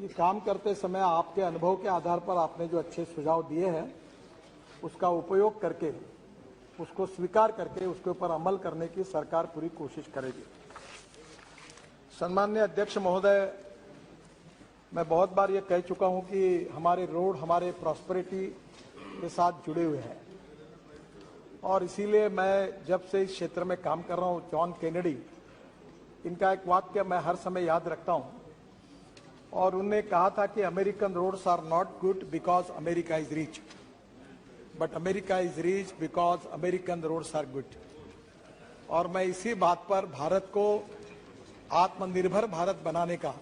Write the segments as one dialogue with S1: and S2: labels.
S1: कि काम करते समय आपके अनुभव के आधार पर आपने जो अच्छे सुझाव दिए हैं उसका उपयोग करके, उसको स्वीकार करके उसके ऊपर अमल करने की सरकार पूरी कोशिश करेगी। सम्माननीय अध्यक्ष महोदय, मैं बहुत बार ये कह चुका हूं कि हमारे रोड हमारे प्रॉस्पेरिटी के साथ जुड़े हुए हैं और इसीलिए मैं जब से इस क्षेत्र में काम कर रहा हूं, जॉन केनेडी, इनका एक वाक्य मैं हर समय याद रखता हूं और उन्होंने कहा था कि American roads are not good because America is rich, but America is rich because American roads are good. और मैं इसी बात पर भारत को आत्मनिर्भर भारत बनाने का,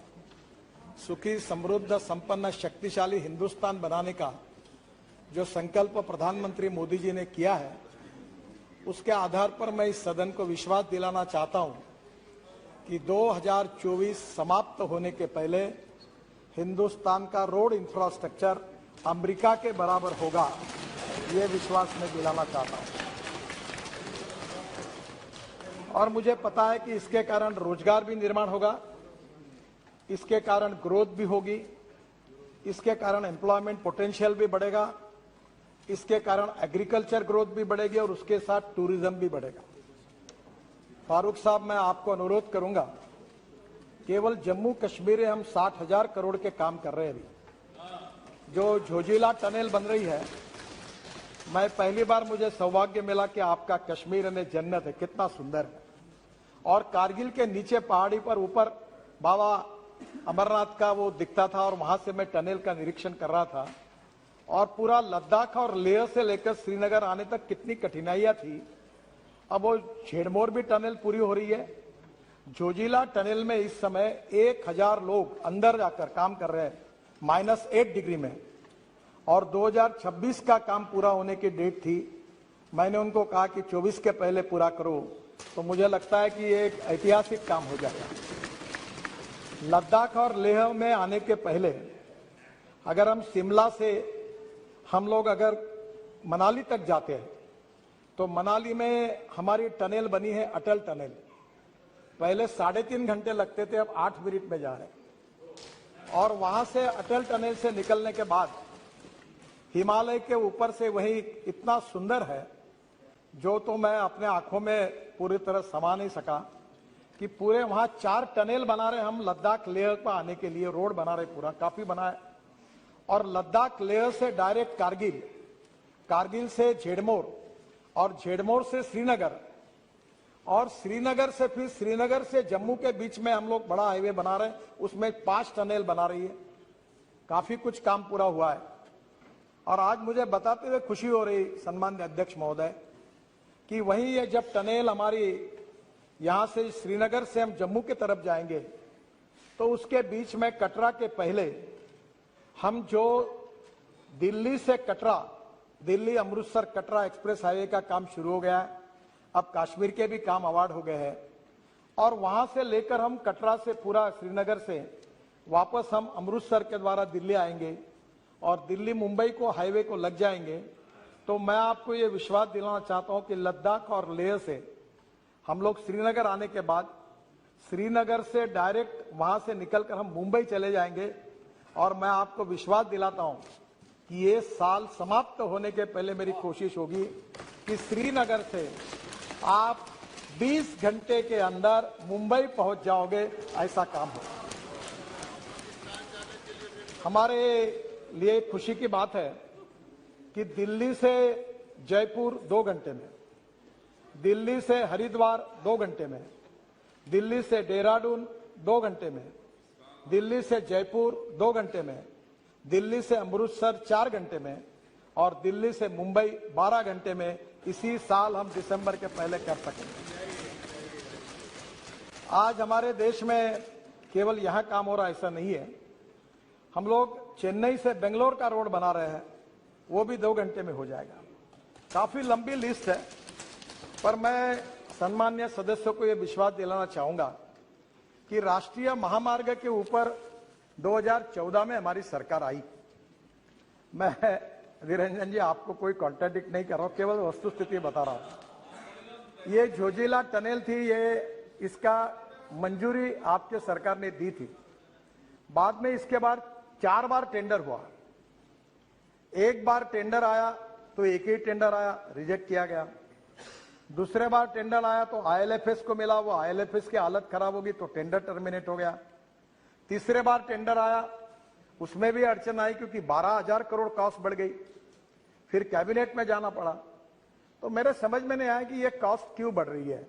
S1: सुखी समृद्ध संपन्न शक्तिशाली हिंदुस्तान बनाने का जो संकल्प प्रधानमंत्री मोदी जी ने किया है, उसके आधार पर मैं इस सदन को विश्वास दिलाना चाहता हूं कि 2024 समाप्त होने के पहले हिंदुस्तान का रोड इंफ्रास्ट्रक्चर अमेरिका के बराबर होगा, ये विश्वास मैं दिलाना चाहता हूं। और मुझे पता है कि इसके कारण रोजगार भी निर्माण होगा, इसके कारण ग्रोथ भी होगी, इसके कारण एम्प्लॉयमेंट पोटेंशियल भी बढ़ेगा, इसके कारण एग्रीकल्चर ग्रोथ भी बढ़ेगी और उसके साथ टूरिज्म भी बढ़ेगा। फारूक साहब, मैं आपको अनुरोध करूंगा, केवल जम्मू कश्मीर में हम 60,000 करोड़ के काम कर रहे हैं। अभी जो झोजिला टनल बन रही है, मैं पहली बार मुझे सौभाग्य मिला कि आपका कश्मीर में जन्नत है, कितना सुंदर है। और कारगिल के नीचे पहाड़ी पर ऊपर बाबा अमरनाथ का वो दिखता था और वहां से मैं टनल का निरीक्षण कर रहा था और पूरा लद्दाख और लेह से लेकर श्रीनगर आने तक कितनी कठिनाइयां थी। अब वो झेड़मोर भी टनल पूरी हो रही है। जोजिला टनल में इस समय 1000 लोग अंदर जाकर काम कर रहे हैं -8 डिग्री में, और 2026 का काम पूरा होने की डेट थी। मैंने उनको कहा कि 24 के पहले पूरा करो, तो मुझे लगता है कि ये एक ऐतिहासिक काम हो जाएगा। लद्दाख और लेह में आने के पहले अगर हम शिमला से हम लोग अगर मनाली तक जाते हैं तो मनाली में हमारी टनल बनी है, अटल टनल। पहले 3.5 घंटे लगते थे, अब 8 मिनट में जा रहे हैं। और वहां से अटल टनल से निकलने के बाद हिमालय के ऊपर से वही इतना सुंदर है, जो तो मैं अपने आंखों में पूरी तरह समा नहीं सका, कि पूरे वहां 4 टनल बना रहे हम लद्दाख लेह पर आने के लिए, रोड बना रहे, पूरा काफी बना है। और लद्दाख लेह से डायरेक्ट कारगिल, कारगिल से झेड़मोर और झेड़मोर से श्रीनगर, और श्रीनगर से फिर श्रीनगर से जम्मू के बीच में हम लोग बड़ा हाईवे बना रहे हैं, उसमें 5 टनल बना रही है। काफी कुछ काम पूरा हुआ है। और आज मुझे बताते हुए खुशी हो रही सम्माननीय अध्यक्ष महोदय कि वहीं ये जब टनल हमारी यहां से श्रीनगर से हम जम्मू की तरफ जाएंगे तो उसके बीच में कटरा के पहले हम जो दिल्ली से कटरा, दिल्ली अमृतसर कटरा एक्सप्रेस हाईवे का काम शुरू हो गया है। अब कश्मीर के भी काम अवार्ड हो गए हैं और वहां से लेकर हम कटरा से पूरा श्रीनगर से वापस हम अमृतसर के द्वारा दिल्ली आएंगे और दिल्ली मुंबई को हाईवे को लग जाएंगे। तो मैं आपको ये विश्वास दिलाना चाहता हूं कि लद्दाख और लेह से हम लोग श्रीनगर आने के बाद श्रीनगर से डायरेक्ट वहां से निकलकर हम मुंबई चले जाएंगे। और मैं आपको विश्वास दिलाता हूं कि ये साल समाप्त होने के पहले मेरी कोशिश होगी कि श्रीनगर से आप 20 घंटे के अंदर मुंबई पहुंच जाओगे, ऐसा काम हो। हमारे लिए खुशी की बात है कि दिल्ली से जयपुर 2 घंटे में, दिल्ली से हरिद्वार 2 घंटे में, दिल्ली से देहरादून 2 घंटे में, दिल्ली से जयपुर 2 घंटे में, दिल्ली से अमृतसर 4 घंटे में और दिल्ली से मुंबई 12 घंटे में इसी साल हम दिसंबर के पहले कर सकेंगे। आज हमारे देश में केवल यहां काम हो रहा ऐसा नहीं है। हम लोग चेन्नई से बेंगलोर का रोड बना रहे हैं, वो भी 2 घंटे में हो जाएगा। काफी लंबी लिस्ट है, पर मैं सम्मान्य सदस्यों को यह विश्वास दिलाना चाहूंगा कि राष्ट्रीय महामार्ग के ऊपर 2014 में हमारी सरकार आई। मैं निरंजन जी आपको कोई कॉन्ट्राडिक्ट नहीं कर रहा हूं, केवल वस्तुस्थिति बता रहा हूं। ये झोजिला टनल थी, ये इसका मंजूरी आपके सरकार ने दी थी। बाद में इसके बाद 4 बार टेंडर हुआ। एक बार टेंडर आया तो एक ही टेंडर आया, रिजेक्ट किया गया। दूसरे बार टेंडर आया तो आईएलएफएस को मिला, वो आईएलएफएस की हालत खराब होगी तो टेंडर टर्मिनेट हो गया। तीसरे बार टेंडर आया, उसमें भी अड़चन आई क्योंकि 12,000 करोड़ कॉस्ट बढ़ गई। फिर कैबिनेट में जाना पड़ा। तो मेरे समझ में नहीं आया कि ये कॉस्ट क्यों बढ़ रही है।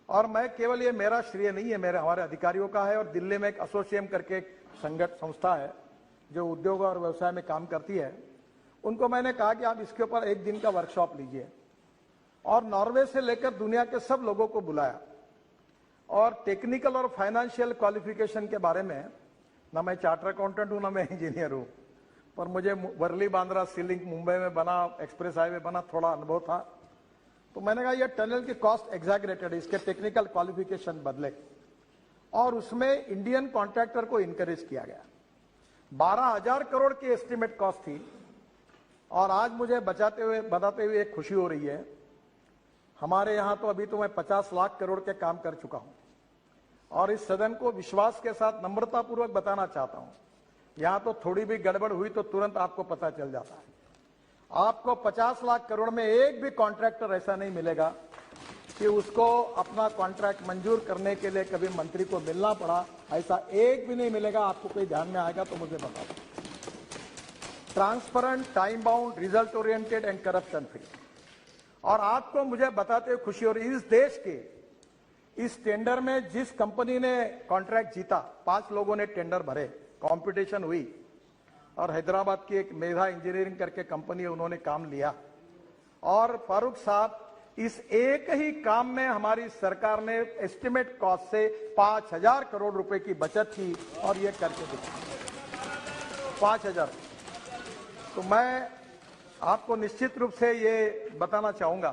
S1: और मैं केवल, ये मेरा श्रेय नहीं है, हमारे अधिकारियों का है। और दिल्ली में एक एसोसिएम करके एक संस्था है जो उद्योग और व्यवसाय में काम करती है, उनको मैंने कहा कि आप इसके ऊपर एक दिन का वर्कशॉप लीजिए। और नॉर्वे से लेकर दुनिया के सब लोगों को बुलाया और टेक्निकल और फाइनेंशियल क्वालिफिकेशन के बारे में, ना मैं चार्टर अकाउंटेंट हूं ना मैं इंजीनियर हूं, पर मुझे वर्ली बांद्रा सी लिंक मुंबई में बना, एक्सप्रेस हाईवे बना, थोड़ा अनुभव था। तो मैंने कहा ये टनल की कॉस्ट एग्जैगरेटेड है, इसके टेक्निकल क्वालिफिकेशन बदले। और उसमें इंडियन कॉन्ट्रैक्टर को इंकरेज किया गया। 12,000 करोड़ की एस्टिमेट कॉस्ट थी। और आज मुझे बताते हुए एक खुशी हो रही है, हमारे यहां तो अभी तो मैं 50 लाख करोड़ के काम कर चुका हूं। और इस सदन को विश्वास के साथ नम्रतापूर्वक बताना चाहता हूं, यहां तो थोड़ी भी गड़बड़ हुई तो तुरंत आपको पता चल जाता है। आपको 50 लाख करोड़ में एक भी कॉन्ट्रैक्टर ऐसा नहीं मिलेगा कि उसको अपना कॉन्ट्रैक्ट मंजूर करने के लिए कभी मंत्री को मिलना पड़ा, ऐसा एक भी नहीं मिलेगा। आपको कोई ध्यान में आएगा तो मुझे बताओ। Transparent, time bound, result oriented and corruption free. और आपको मुझे बताते हुए खुशी हो रही है, इस देश के इस टेंडर में जिस कंपनी ने कॉन्ट्रैक्ट जीता, 5 लोगों ने टेंडर भरे, कंपटीशन हुई और हैदराबाद की एक मेधा इंजीनियरिंग करके कंपनी है, उन्होंने काम लिया। और फारूक साहब, इस एक ही काम में हमारी सरकार ने एस्टिमेट कॉस्ट से 5,000 करोड़ रुपए की बचत की और ये करके दिखाया 5,000। तो मैं आपको निश्चित रूप से ये बताना चाहूंगा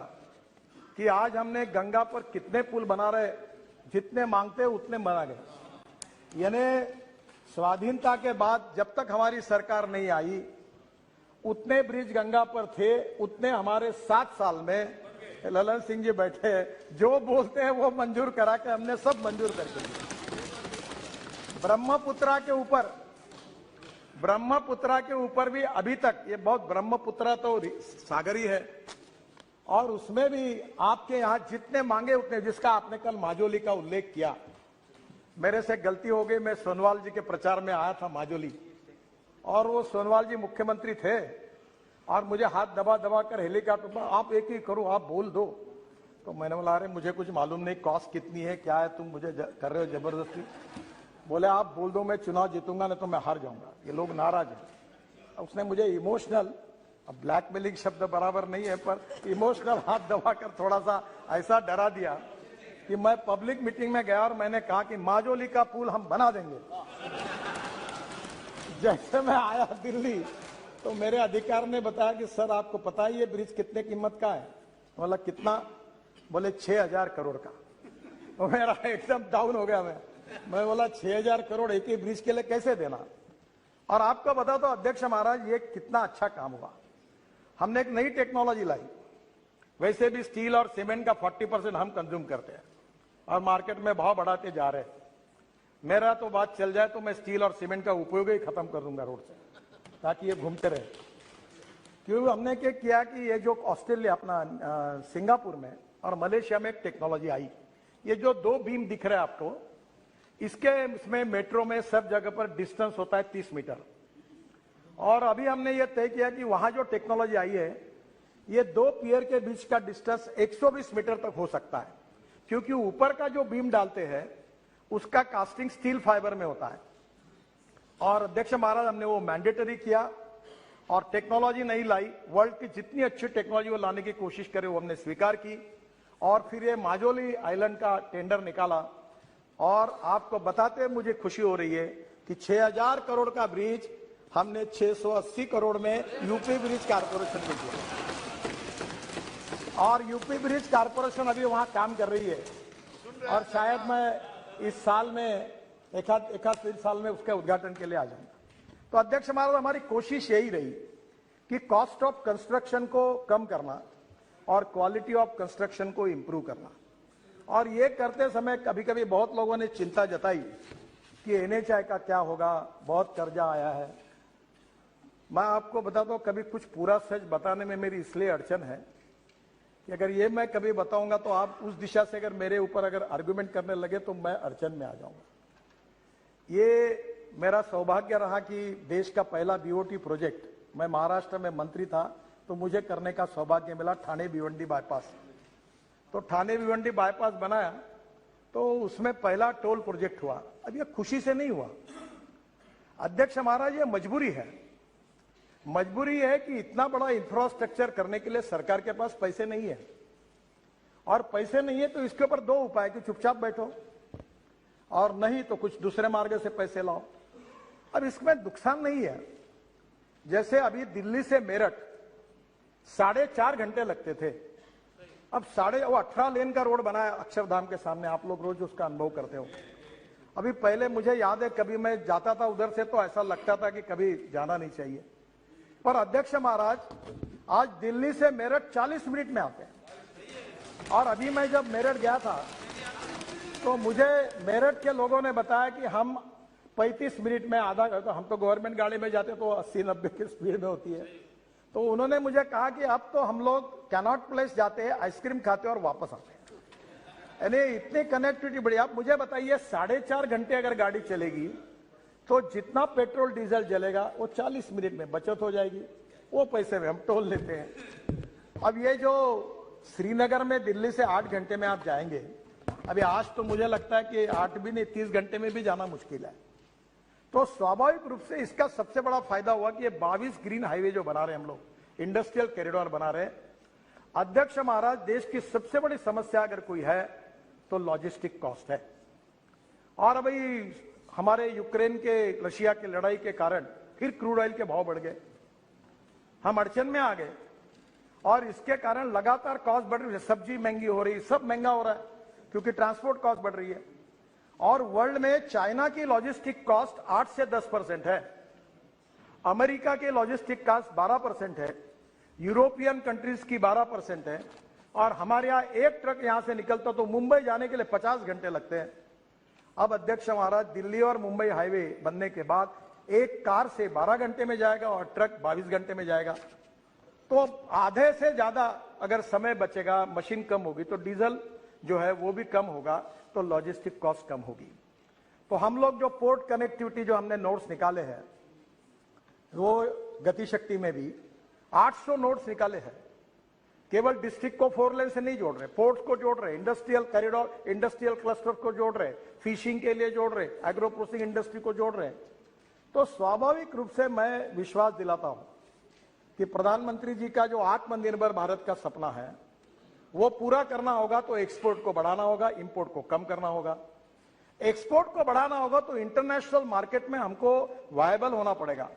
S1: कि आज हमने गंगा पर कितने पुल बना रहे, जितने मांगते उतने बना गए। यानी स्वाधीनता के बाद जब तक हमारी सरकार नहीं आई, उतने ब्रिज गंगा पर थे, उतने हमारे 7 साल में ललन सिंह जी बैठे हैं, जो बोलते हैं वो मंजूर करा के हमने सब मंजूर करके दिए। ब्रह्मपुत्रा के ऊपर भी अभी तक ये बहुत, ब्रह्मपुत्रा तो सागर ही है और उसमें भी आपके यहां जितने मांगे उतने, जिसका आपने कल माजोली का उल्लेख किया, मेरे से गलती हो गई, मैं सोनवाल जी के प्रचार में आया था माजोली और वो सोनवाल जी मुख्यमंत्री थे और मुझे हाथ दबा दबा कर हेलीकॉप्टर पर, आप एक ही करो, आप बोल दो। तो मैंने बोला अरे मुझे कुछ मालूम नहीं, कॉस्ट कितनी है, क्या है, तुम मुझे कर रहे हो जबरदस्ती। बोले आप बोल दो, मैं चुनाव जीतूंगा नहीं तो मैं हार जाऊंगा। ये लोग नाराज हैं। उसने मुझे इमोशनल, अब ब्लैकमेलिंग शब्द बराबर नहीं है पर इमोशनल हाथ दबाकर थोड़ा सा ऐसा डरा दिया कि मैं पब्लिक मीटिंग में गया और मैंने कहा कि माजोली का पुल हम बना देंगे। जैसे मैं आया दिल्ली तो मेरे अधिकारी ने बताया कि सर आपको पता है ये ब्रिज कितने कीमत का है? बोला कितना? बोले 6,000 करोड़ का। तो मेरा एकदम डाउन हो गया। मैं बोला 6,000 करोड़ एक ही ब्रिज के लिए कैसे देना? और आपको बता दो अध्यक्ष महाराज, ये कितना अच्छा काम हुआ। हमने एक नई टेक्नोलॉजी लाई। वैसे भी स्टील और सीमेंट का 40% हम कंज्यूम करते हैं और मार्केट में भाव बढ़ाते जा रहे हैं। मेरा तो बात चल जाए तो मैं स्टील और सीमेंट का उपयोग ही खत्म कर दूंगा रोड से, ताकि ये घूमते रहे। क्योंकि हमने क्या किया कि ये जो ऑस्ट्रेलिया, अपना सिंगापुर में और मलेशिया में एक टेक्नोलॉजी आई, ये जो 2 बीम दिख रहे हैं आपको, इसमें मेट्रो में सब जगह पर डिस्टेंस होता है 30 मीटर। और अभी हमने ये तय किया कि वहां जो टेक्नोलॉजी आई है, ये 2 पियर के बीच का डिस्टेंस 120 मीटर तक हो सकता है, क्योंकि ऊपर का जो बीम डालते हैं उसका कास्टिंग स्टील फाइबर में होता है। और अध्यक्ष महाराज, हमने वो मैंडेटरी किया और टेक्नोलॉजी नहीं लाई। वर्ल्ड की जितनी अच्छी टेक्नोलॉजी वो लाने की कोशिश करे वो हमने स्वीकार की और फिर ये माजोली आइलैंड का टेंडर निकाला। और आपको बताते मुझे खुशी हो रही है कि 6,000 करोड़ का ब्रिज हमने 680 करोड़ में यूपी ब्रिज कारपोरेशन में किया। और यूपी ब्रिज कारपोरेशन अभी वहां काम कर रही है और शायद मैं इस साल में एक आध साल में उसके उद्घाटन के लिए आ जाऊंगा। तो अध्यक्ष महाराज, हमारी कोशिश यही रही कि कॉस्ट ऑफ कंस्ट्रक्शन को कम करना और क्वालिटी ऑफ कंस्ट्रक्शन को इंप्रूव करना। और ये करते समय कभी कभी बहुत लोगों ने चिंता जताई कि एनएचआई का क्या होगा, बहुत कर्जा आया है। मैं आपको बताता हूं, कभी कुछ पूरा सच बताने में मेरी इसलिए अड़चन है कि अगर ये मैं कभी बताऊंगा तो आप उस दिशा से अगर मेरे ऊपर अगर आर्गुमेंट करने लगे तो मैं अड़चन में आ जाऊंगा। ये मेरा सौभाग्य रहा कि देश का पहला बीओटी प्रोजेक्ट, मैं महाराष्ट्र में मंत्री था तो मुझे करने का सौभाग्य मिला, ठाणे भिवंडी बाईपास। तो ठाणे भिवंडी बाईपास बनाया तो उसमें पहला टोल प्रोजेक्ट हुआ। अब ये खुशी से नहीं हुआ अध्यक्ष महाराज, ये मजबूरी है। मजबूरी है कि इतना बड़ा इंफ्रास्ट्रक्चर करने के लिए सरकार के पास पैसे नहीं है, और पैसे नहीं है तो इसके ऊपर दो उपाय कि चुपचाप बैठो और नहीं तो कुछ दूसरे मार्ग से पैसे लाओ। अब इसमें नुकसान नहीं है। जैसे अभी दिल्ली से मेरठ 4.5 घंटे लगते थे, अब 18 लेन का रोड बनाया अक्षरधाम के सामने, आप लोग रोज उसका अनुभव करते हो। अभी पहले मुझे याद है कभी मैं जाता था उधर से तो ऐसा लगता था कि कभी जाना नहीं चाहिए, पर अध्यक्ष महाराज आज दिल्ली से मेरठ 40 मिनट में आते हैं। और अभी मैं जब मेरठ गया था तो मुझे मेरठ के लोगों ने बताया कि हम 35 मिनट में आधा, तो हम तो गवर्नमेंट गाड़ी में जाते तो 80-90 की स्पीड में होती है। तो उन्होंने मुझे कहा कि अब तो हम लोग कैनॉट प्लेस जाते हैं, आइसक्रीम खाते हैं और वापस आते हैं। यानी इतनी कनेक्टिविटी बढ़िया। आप मुझे बताइए 4.5 घंटे अगर गाड़ी चलेगी तो जितना पेट्रोल डीजल जलेगा वो 40 मिनट में बचत हो जाएगी, वो पैसे में हम टोल लेते हैं। अब ये जो श्रीनगर में दिल्ली से 8 घंटे में आप जाएंगे, अभी आज तो मुझे लगता है कि 8 भी नहीं 30 घंटे में भी जाना मुश्किल है। तो स्वाभाविक रूप से इसका सबसे बड़ा फायदा हुआ कि ये 22 ग्रीन हाईवे जो बना रहे हैं हम लोग, इंडस्ट्रियल कॉरिडोर बना रहे हैं। अध्यक्ष महाराज, देश की सबसे बड़ी समस्या अगर कोई है तो लॉजिस्टिक कॉस्ट है। और अभी हमारे यूक्रेन के रशिया की लड़ाई के कारण फिर क्रूड ऑयल के भाव बढ़ गए, हम अड़चन में आ गए, और इसके कारण लगातार कॉस्ट बढ़ रही है। सब्जी महंगी हो रही, सब महंगा हो रहा है क्योंकि ट्रांसपोर्ट कॉस्ट बढ़ रही है। और वर्ल्ड में चाइना की लॉजिस्टिक कॉस्ट 8 से 10% है, अमेरिका के लॉजिस्टिक कॉस्ट 12% है, यूरोपियन कंट्रीज की 12% है, और हमारे यहाँ एक ट्रक यहां से निकलता तो मुंबई जाने के लिए 50 घंटे लगते हैं। अब अध्यक्ष महाराज, दिल्ली और मुंबई हाईवे बनने के बाद एक कार से 12 घंटे में जाएगा और ट्रक 22 घंटे में जाएगा, तो आधे से ज्यादा अगर समय बचेगा, मशीन कम होगी तो डीजल जो है वो भी कम होगा, तो लॉजिस्टिक कॉस्ट कम होगी। तो हम लोग जो पोर्ट कनेक्टिविटी जो हमने नोट्स निकाले हैं, वो गतिशक्ति में भी 800 नोट्स निकाले हैं। केवल डिस्ट्रिक्ट को 4 लेन से नहीं जोड़ रहे, पोर्ट्स को जोड़ रहे, इंडस्ट्रियल कॉरिडोर, इंडस्ट्रियल क्लस्टर को जोड़ रहे, फिशिंग के लिए जोड़ रहे, एग्रो प्रोसेसिंग इंडस्ट्री को जोड़ रहे। तो स्वाभाविक रूप से मैं विश्वास दिलाता हूं कि प्रधानमंत्री जी का जो आत्मनिर्भर भारत का सपना है वो पूरा करना होगा तो एक्सपोर्ट को बढ़ाना होगा, इंपोर्ट को कम करना होगा। एक्सपोर्ट को बढ़ाना होगा तो इंटरनेशनल मार्केट में हमको वायबल होना पड़ेगा,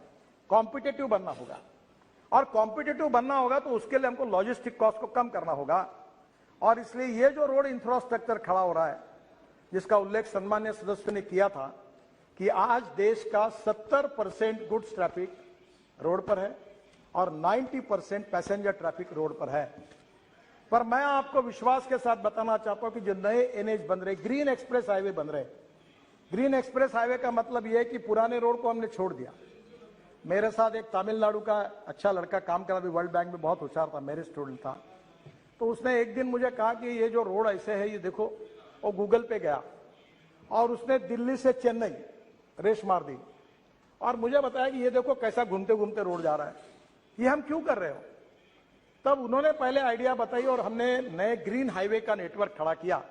S1: कॉम्पिटिटिव बनना होगा, और कॉम्पिटिटिव बनना होगा तो उसके लिए हमको लॉजिस्टिक कॉस्ट को कम करना होगा। और इसलिए ये जो रोड इंफ्रास्ट्रक्चर खड़ा हो रहा है, जिसका उल्लेख सम्मान्य सदस्य ने किया था कि आज देश का 70% गुड्स ट्रैफिक रोड पर है और 90% पैसेंजर ट्रैफिक रोड पर है। पर मैं आपको विश्वास के साथ बताना चाहता हूं कि जो नए एनएच बन रहे, ग्रीन एक्सप्रेस हाईवे बन रहे, ग्रीन एक्सप्रेस हाईवे का मतलब यह है कि पुराने रोड को हमने छोड़ दिया। मेरे साथ एक तमिलनाडु का अच्छा लड़का काम करा, भी वर्ल्ड बैंक में बहुत होशियार था, मेरे स्टूडेंट था, तो उसने एक दिन मुझे कहा कि ये जो रोड ऐसे है, ये देखो, वो गूगल पे गया और उसने दिल्ली से चेन्नई रेस मार दी और मुझे बताया कि ये देखो कैसा घूमते घूमते रोड जा रहा है, ये हम क्यों कर रहे हो। तब उन्होंने पहले आइडिया बताई और हमने नए ग्रीन हाईवे का नेटवर्क खड़ा किया।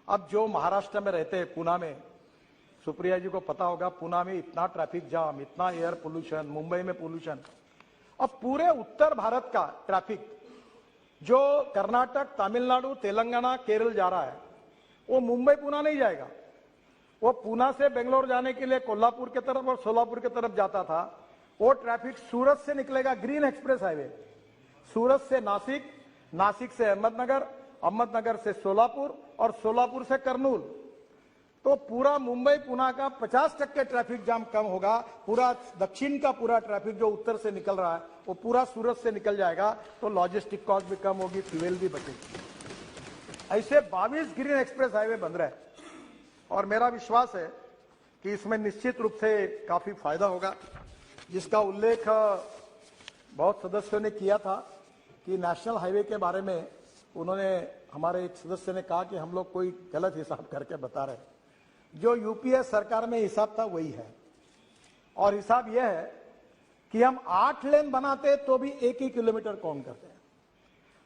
S1: अब जो महाराष्ट्र में रहते हैं, पूना में, सुप्रिया जी को पता होगा, पूना में इतना ट्रैफिक जाम, इतना एयर पोल्यूशन, मुंबई में पोल्यूशन। अब पूरे उत्तर भारत का ट्रैफिक जो कर्नाटक, तमिलनाडु, तेलंगाना, केरल जा रहा है, वो मुंबई पूना नहीं जाएगा। वो पूना से बेंगलोर जाने के लिए कोल्हापुर की तरफ और सोलापुर की तरफ जाता था, वो ट्रैफिक सूरत से निकलेगा, ग्रीन एक्सप्रेस हाईवे, सूरत से नासिक, नासिक से अहमदनगर, अहमदनगर से सोलापुर और सोलापुर से करनूल। तो पूरा मुंबई पुणे का 50% ट्रैफिक जाम कम होगा। पूरा दक्षिण का पूरा ट्रैफिक जो उत्तर से निकल रहा है वो पूरा सूरत से निकल जाएगा, तो लॉजिस्टिक कॉस्ट भी कम होगी, फ्यूल भी बचेगी। ऐसे 22 ग्रीन एक्सप्रेस हाईवे बन रहे हैं और मेरा विश्वास है कि इसमें निश्चित रूप से काफी फायदा होगा, जिसका उल्लेख बहुत सदस्यों ने किया था कि नेशनल हाईवे के बारे में उन्होंने, हमारे एक सदस्य ने कहा कि हम लोग कोई गलत हिसाब करके बता रहे हैं। जो यूपीए सरकार में हिसाब था वही है, और हिसाब यह है कि हम 8 लेन बनाते तो भी 1 ही किलोमीटर काउंट करते हैं,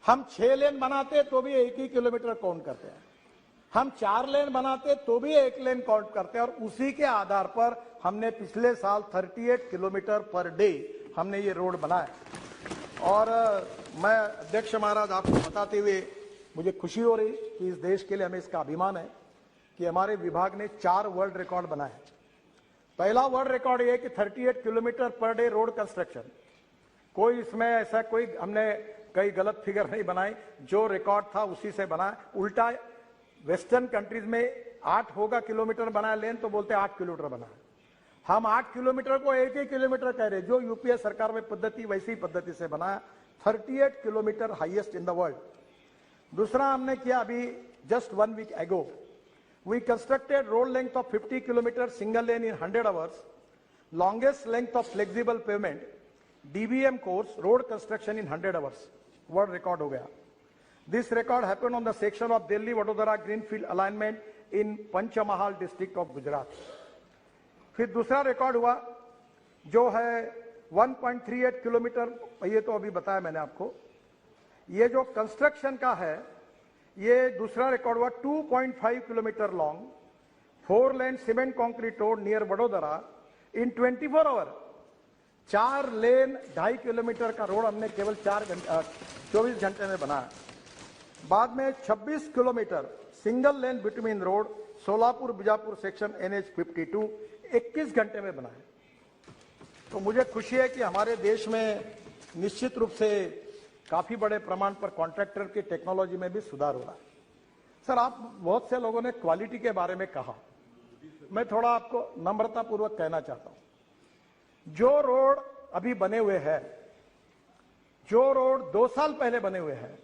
S1: हम 6 लेन बनाते तो भी 1 ही किलोमीटर काउंट करते हैं, हम 4 लेन बनाते तो भी 1 लेन काउंट करते हैं। और उसी के आधार पर हमने पिछले साल 38 किलोमीटर पर डे हमने ये रोड बनाया। और मैं अध्यक्ष महाराज आपको बताते हुए मुझे खुशी हो रही कि इस देश के लिए हमें इसका अभिमान है कि हमारे विभाग ने 4 वर्ल्ड रिकॉर्ड बनाए। पहला वर्ल्ड रिकॉर्ड ये कि 38 kilometre per day road construction, कोई इसमें ऐसा कोई हमने कई गलत फिगर नहीं बनाई, जो रिकॉर्ड था उसी से बनाया। उल्टा वेस्टर्न कंट्रीज में 8 होगा किलोमीटर बनाया लेन तो बोलते 8 किलोमीटर बनाया, हम 8 किलोमीटर को 1 ही किलोमीटर कह रहे। जो यूपीए सरकार में पद्धति वैसी पद्धति से बनाया, 38 kilometre highest in the world. दूसरा हमने किया अभी just 1 week ago, we constructed road length of 50 kilometre single lane in 100 hours, longest length of flexible payment DBM course road construction in 100 hours, world record हो गया। This record happened on the section of Delhi Vadodara greenfield alignment in Panchmahal district of Gujarat. फिर दूसरा record हुआ जो है 1.38 kilometre, ये तो अभी बताया मैंने आपको। ये जो कंस्ट्रक्शन का है, ये दूसरा रिकॉर्ड हुआ 2.5 kilometre long 4 lane cement concrete road near Vadodara in 24 hour. 4 lane 2.5 kilometre का रोड हमने केवल 24 घंटे में बनाया। बाद में 26 kilometre single lane between road Solapur Bijapur section NH 52 21 घंटे में बनाया। तो मुझे खुशी है कि हमारे देश में निश्चित रूप से काफी बड़े प्रमाण पर कॉन्ट्रैक्टर की टेक्नोलॉजी में भी सुधार हो रहा है। सर, आप बहुत से लोगों ने क्वालिटी के बारे में कहा, मैं थोड़ा आपको नम्रता पूर्वक कहना चाहता हूं। जो रोड अभी बने हुए हैं, जो रोड 2 साल पहले बने हुए हैं,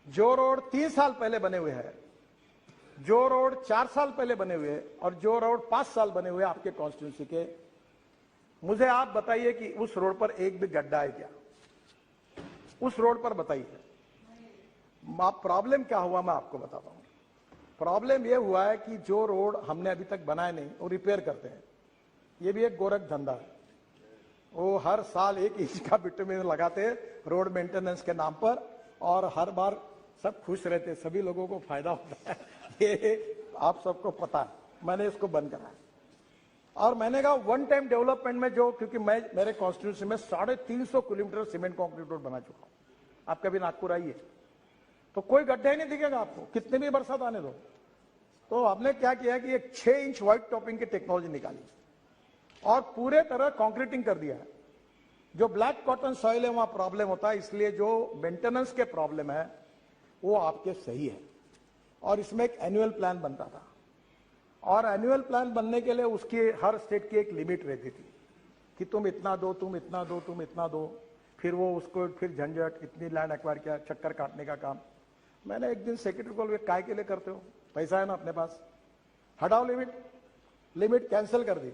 S1: जो रोड 3 साल पहले बने हुए हैं, जो रोड 4 साल पहले बने हुए हैं और जो रोड 5 साल बने हुए आपके कॉन्स्टिट्यूंसी के, मुझे आप बताइए कि उस रोड पर एक भी गड्ढा है क्या? उस रोड पर बताइए। प्रॉब्लम क्या हुआ मैं आपको बताता हूं। प्रॉब्लम यह हुआ है कि जो रोड हमने अभी तक बनाए नहीं वो रिपेयर करते हैं। ये भी एक गोरख धंधा है। वो हर साल 1 इंच का बिटुमिन लगाते हैं रोड मेंटेनेंस के नाम पर, और हर बार सब खुश रहते, सभी लोगों को फायदा होता है, ये आप सबको पता है। मैंने इसको बंद कराया और मैंने कहा 1 टाइम डेवलपमेंट में जो, क्योंकि मैं मेरे कॉन्स्टिट्यूंसी में 350 किलोमीटर सीमेंट कॉन्क्रीट रोड बना चुका हूं। आप कभी नागपुर आइए तो कोई गड्ढा ही नहीं दिखेगा आपको, कितने भी बरसात आने दो। तो हमने क्या किया कि एक 6 इंच व्हाइट टॉपिंग की टेक्नोलॉजी निकाली और पूरे तरह कॉन्क्रीटिंग कर दिया है। जो ब्लैक कॉटन सॉइल है वहां प्रॉब्लम होता है, इसलिए जो मेंटेनेंस के प्रॉब्लम है वो आपके सही है। और इसमें एक एनुअल प्लान बनता था, और एनुअल प्लान बनने के लिए उसकी हर स्टेट की एक लिमिट रहती थी कि तुम इतना दो, तुम इतना दो, तुम इतना दो। फिर वो उसको फिर झंझट, इतनी लैंड एक्वायर किया, चक्कर काटने का काम। मैंने एक दिन सेक्रेटरी को, काय के लिए करते हो, पैसा है ना अपने पास, हटाओ लिमिट कैंसिल कर दी।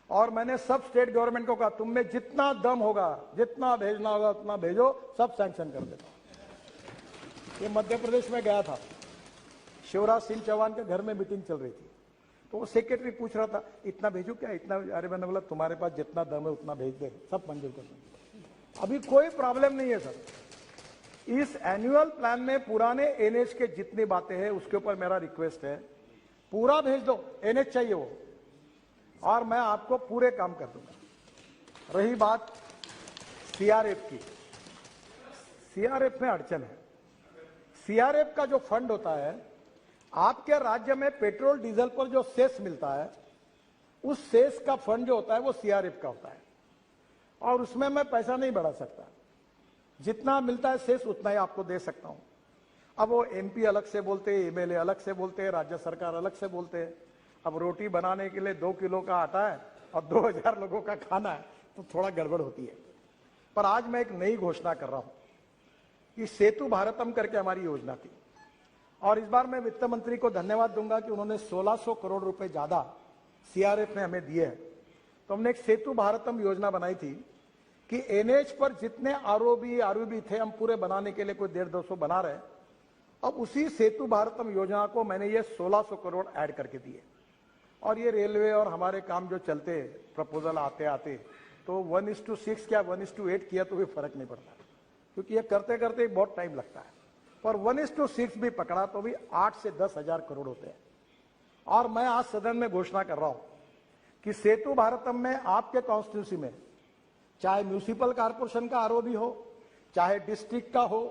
S1: और मैंने सब स्टेट गवर्नमेंट को कहा तुम में जितना दम होगा, जितना भेजना होगा उतना भेजो, सब सैंक्शन कर देता। ये मध्य प्रदेश में गया था, शिवराज सिंह चौहान के घर में मीटिंग चल रही थी, तो वो सेक्रेटरी पूछ रहा था इतना भेजू क्या, इतना। अरे मैंने बोला तुम्हारे पास जितना दम है उतना भेज दे, सब मंजूर कर देंगे, अभी कोई प्रॉब्लम नहीं है सर। इस एनुअल प्लान में पुराने एनएच के जितनी बातें हैं उसके ऊपर मेरा रिक्वेस्ट है, पूरा भेज दो, एनएच चाहिए वो, और मैं आपको पूरे काम कर दूंगा। रही बात सीआरएफ की, सीआरएफ में अड़चन है। सीआरएफ का जो फंड होता है, आपके राज्य में पेट्रोल डीजल पर जो सेस मिलता है, उस सेस का फंड जो होता है वो सीआरएफ का होता है, और उसमें मैं पैसा नहीं बढ़ा सकता। जितना मिलता है सेस उतना ही आपको दे सकता हूं। अब वो एमपी अलग से बोलते हैं, एमएलए अलग से बोलते हैं, राज्य सरकार अलग से बोलते हैं। अब रोटी बनाने के लिए 2 किलो का आटा है और 2000 लोगों का खाना है, तो थोड़ा गड़बड़ होती है। पर आज मैं एक नई घोषणा कर रहा हूं कि सेतु भारतम करके हमारी योजना थी, और इस बार मैं वित्त मंत्री को धन्यवाद दूंगा कि उन्होंने 1600 करोड़ रुपए ज्यादा सीआरएफ ने हमें दिए हैं। तो हमने एक सेतु भारतम योजना बनाई थी कि एनएच पर जितने आरओबी थे हम पूरे बनाने के लिए कोई 150-200 बना रहे हैं। अब उसी सेतु भारतम योजना को मैंने ये 1600 करोड़ ऐड करके दिए। और ये रेलवे और हमारे काम जो चलते प्रपोजल आते आते तो 1:6 क्या 1:8 किया तो भी फर्क नहीं पड़ता, क्योंकि ये करते करते बहुत टाइम लगता है। पर 1:6 भी पकड़ा तो भी 8 से 10 हजार करोड़ होते हैं। और मैं आज सदन में घोषणा कर रहा हूं कि सेतु भारतम में आपके कॉन्स्टिट्यूंसी में चाहे म्यूनिसिपल कॉर्पोरेशन का आरओबी हो, चाहे डिस्ट्रिक्ट का हो,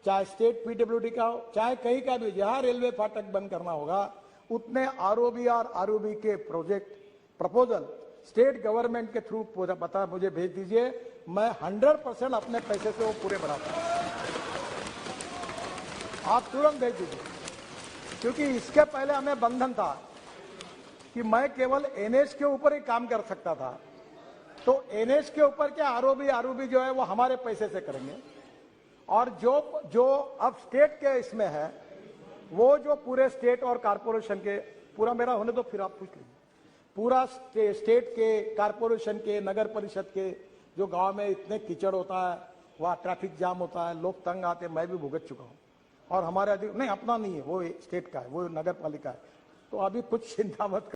S1: चाहे स्टेट पीडब्ल्यूडी का हो, चाहे कहीं का भी, जहां रेलवे फाटक बंद करना होगा उतने आरओबी और आरओबी के प्रोजेक्ट प्रपोजल स्टेट गवर्नमेंट के थ्रू बता मुझे भेज दीजिए। मैं 100% अपने पैसे से वो पूरे बनाता हूं। आप तुरंत भेज दीजिए, क्योंकि इसके पहले हमें बंधन था कि मैं केवल एनएच के ऊपर ही काम कर सकता था। तो एनएच के ऊपर के आरओबी जो है वो हमारे पैसे से करेंगे, और जो अब स्टेट के इसमें है वो जो पूरे स्टेट और कारपोरेशन के, पूरा मेरा होने तो फिर आप पूछ लीजिए, पूरा स्टेट के, कारपोरेशन के, नगर परिषद के, जो गांव में इतने कीचड़ होता है, वहाँ ट्रैफिक जाम होता है, लोग तंग आते, मैं भी भुगत चुका हूँ। और हमारे नहीं, अपना नहीं है, वो स्टेट का है, वो नगर पालिका है। तो अभी कुछ चिंता मत